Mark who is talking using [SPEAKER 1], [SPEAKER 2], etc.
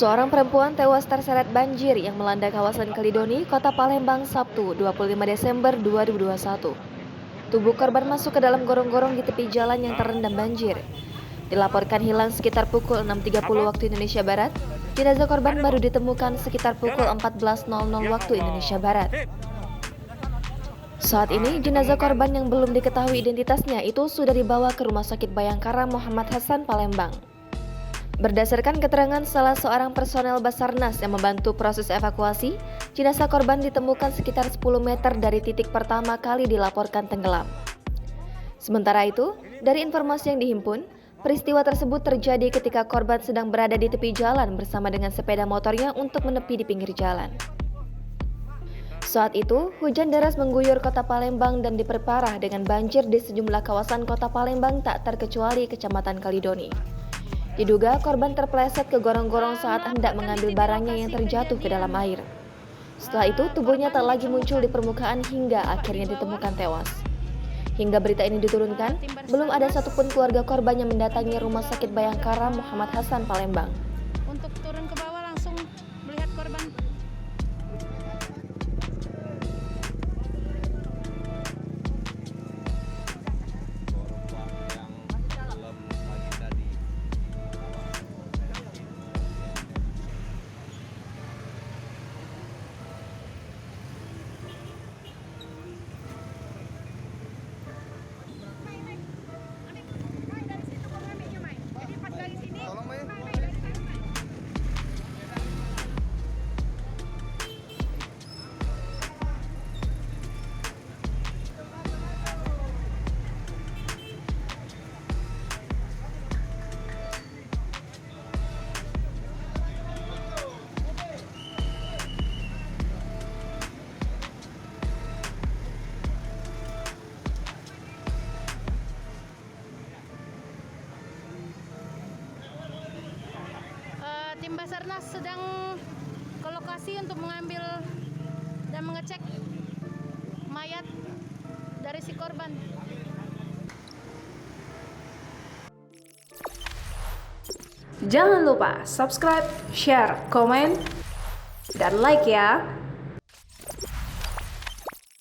[SPEAKER 1] Seorang perempuan tewas terseret banjir yang melanda kawasan Kalidoni, Kota Palembang, Sabtu, 25 Desember 2021. Tubuh korban masuk ke dalam gorong-gorong di tepi jalan yang terendam banjir. Dilaporkan hilang sekitar pukul 6.30 waktu Indonesia Barat. Jenazah korban baru ditemukan sekitar pukul 14.00 waktu Indonesia Barat. Saat ini, jenazah korban yang belum diketahui identitasnya itu sudah dibawa ke Rumah Sakit Bayangkara Muhammad Hasan, Palembang. Berdasarkan keterangan salah seorang personel Basarnas yang membantu proses evakuasi, jenazah korban ditemukan sekitar 10 meter dari titik pertama kali dilaporkan tenggelam. Sementara itu, dari informasi yang dihimpun, peristiwa tersebut terjadi ketika korban sedang berada di tepi jalan bersama dengan sepeda motornya untuk menepi di pinggir jalan. Saat itu, hujan deras mengguyur Kota Palembang dan diperparah dengan banjir di sejumlah kawasan Kota Palembang tak terkecuali Kecamatan Kalidoni. Diduga korban terpeleset ke gorong-gorong saat hendak mengambil barangnya yang terjatuh ke dalam air. Setelah itu, tubuhnya tak lagi muncul di permukaan hingga akhirnya ditemukan tewas. Hingga berita ini diturunkan, belum ada satupun keluarga korban yang mendatangi Rumah Sakit Bayangkara Muhammad Hasan, Palembang.
[SPEAKER 2] Untuk turun ke bawah langsung melihat korban. Tim Basarnas sedang ke lokasi untuk mengambil dan mengecek mayat dari si korban.
[SPEAKER 3] Jangan lupa subscribe, share, komen, dan like ya.